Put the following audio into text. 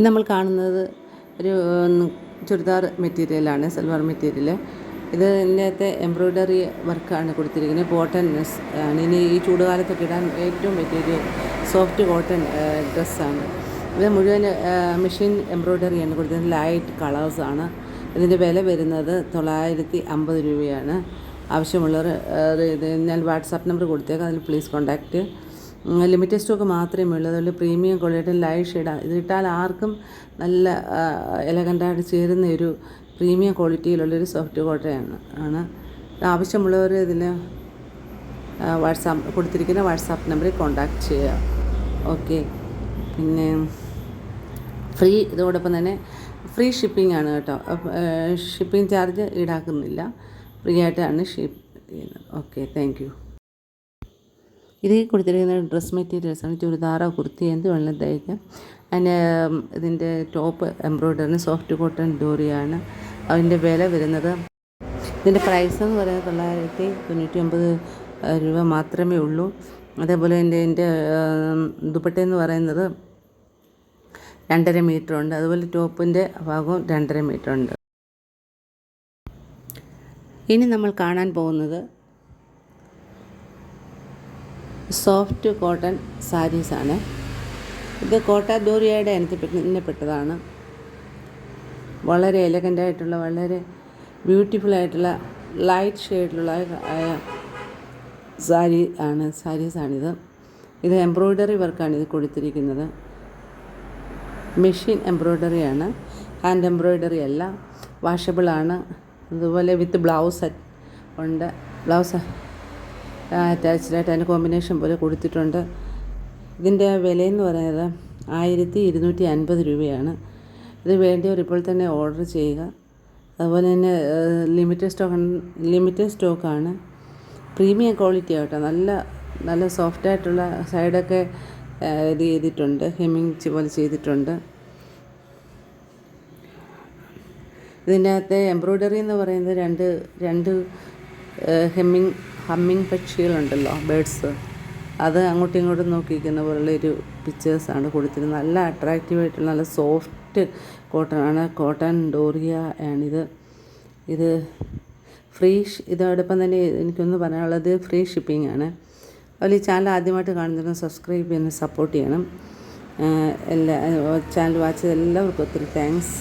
നമ്മൾ കാണുന്നത് ഒരു ചുരിദാർ മെറ്റീരിയലാണ്, സൽവാർ മെറ്റീരിയൽ. ഇതിനകത്തെ എംബ്രോയ്ഡറി വർക്കാണ് കൊടുത്തിരിക്കുന്നത്. കോട്ടൺ ആണ്. ഇനി ഈ ചൂടുകാലത്തൊക്കെ ഇടാൻ ഏറ്റവും പറ്റിയൊരു സോഫ്റ്റ് കോട്ടൺ ഡ്രസ്സാണ്. ഇത് മുഴുവൻ മെഷീൻ എംബ്രോയ്ഡറിയാണ് കൊടുത്തിരിക്കുന്നത്. ലൈറ്റ് കളേഴ്സാണ്. ഇതിൻ്റെ വില വരുന്നത് 950 രൂപയാണ്. ആവശ്യമുള്ളവർ ഇത് ഞാൻ വാട്സാപ്പ് നമ്പർ കൊടുത്തേക്കാം, അതിൽ പ്ലീസ് കോൺടാക്റ്റ്. ലിമിറ്റഡ് സ്റ്റോക്ക് മാത്രമേ ഉള്ളൂ. അതുകൊണ്ട് പ്രീമിയം ക്വാളിറ്റി ലൈറ്റ് ഷെയ്ഡാണ്. ഇതിട്ടാൽ ആർക്കും നല്ല എലഗൻ്റായിട്ട് ചേരുന്ന ഒരു പ്രീമിയം ക്വാളിറ്റിയിലുള്ളൊരു സോഫ്റ്റ് കോട്ടയാണ്. ആവശ്യമുള്ളവർ ഇതിൽ കൊടുത്തിരിക്കുന്ന വാട്സാപ്പ് നമ്പറിൽ കോൺടാക്റ്റ് ചെയ്യുക. ഓക്കെ. പിന്നെ ഇതോടൊപ്പം തന്നെ ഫ്രീ ഷിപ്പിംഗ് ആണ് കേട്ടോ. ഷിപ്പിംഗ് ചാർജ് ഈടാക്കുന്നില്ല, ഫ്രീ ആയിട്ടാണ് ഷിപ്പ് ചെയ്യുന്നത്. Okay, thank you. ഇതിൽ കൊടുത്തിരിക്കുന്ന ഡ്രസ് മെറ്റീരിയൽസാണ്. ചുരിദാറോ കുർത്തി എന്ത് വേണമെങ്കിലും തയ്ക്കാം. അതിന് ഇതിൻ്റെ ടോപ്പ് എംബ്രോയ്ഡറിന് സോഫ്റ്റ് കോട്ടൺ ഡോറിയാണ്. അതിൻ്റെ വില വരുന്നത്, ഇതിൻ്റെ പ്രൈസ് എന്ന് പറയുന്നത് 999 രൂപ മാത്രമേ ഉള്ളൂ. അതേപോലെ ഇതിൻ്റെ ദുപ്പട്ടയെന്ന് പറയുന്നത് 2.5 മീറ്റർ ഉണ്ട്. അതുപോലെ ടോപ്പിൻ്റെ ഭാഗവും 2.5 മീറ്റർ ഉണ്ട്. ഇനി നമ്മൾ കാണാൻ പോകുന്നത് സോഫ്റ്റ് കോട്ടൺ സാരീസാണ്. ഇത് കോട്ട ഡോറിയയുടെ ഇനപ്പെട്ടതാണ്. വളരെ എലഗൻ്റായിട്ടുള്ള, വളരെ ബ്യൂട്ടിഫുള്ളായിട്ടുള്ള ലൈറ്റ് ഷെയ്ഡിലുള്ള സാരീസാണിത്. ഇത് എംബ്രോയ്ഡറി വർക്കാണ് ഇത് കൊടുത്തിരിക്കുന്നത്. മെഷീൻ എംബ്രോയ്ഡറിയാണ്, ഹാൻഡ് എംബ്രോയ്ഡറി അല്ല. വാഷബിളാണ്. അതുപോലെ വിത്ത് ബ്ലൗസ് ഉണ്ട്. ബ്ലൗസ് അറ്റാച്ച്ഡായിട്ട് അതിന് കോമ്പിനേഷൻ പോലെ കൊടുത്തിട്ടുണ്ട്. ഇതിൻ്റെ വിലയെന്ന് പറയുന്നത് 1250 രൂപയാണ്. ഇത് വേണ്ടിയവർ ഇപ്പോൾ തന്നെ ഓർഡർ ചെയ്യുക. അതുപോലെ തന്നെ ലിമിറ്റഡ് സ്റ്റോക്കാണ്. പ്രീമിയം ക്വാളിറ്റി ആട്ടോ. നല്ല സോഫ്റ്റായിട്ടുള്ള സൈഡൊക്കെ ഇത് ചെയ്തിട്ടുണ്ട്, ഹെമ്മിങ് പോലെ ചെയ്തിട്ടുണ്ട്. ഇതിൻ്റെ അകത്തെ എംബ്രോയ്ഡറി എന്ന് പറയുന്നത് രണ്ട് ഹമ്മിങ് പക്ഷികളുണ്ടല്ലോ, ബേഡ്സ്. അത് അങ്ങോട്ടും ഇങ്ങോട്ടും നോക്കിയിരിക്കുന്ന പോലുള്ളൊരു പിക്ചേഴ്സാണ് കൊടുത്തിരുന്നത്. നല്ല അട്രാക്റ്റീവായിട്ടുള്ള നല്ല സോഫ്റ്റ് കോട്ടൺ കോട്ടൺ ഡോറിയ ആണിത്. ഇത് ഇതോടൊപ്പം തന്നെ എനിക്കൊന്ന് പറയാനുള്ളത് ഫ്രീ ഷിപ്പിംഗ് ആണ്. അതുപോലെ ഈ ചാനൽ ആദ്യമായിട്ട് കാണുന്നതിന് സബ്സ്ക്രൈബ് ചെയ്യുന്ന സപ്പോർട്ട് ചെയ്യണം. ചാനൽ വാച്ച് ചെയ്ത എല്ലാവർക്കും ഒത്തിരി താങ്ക്സ്.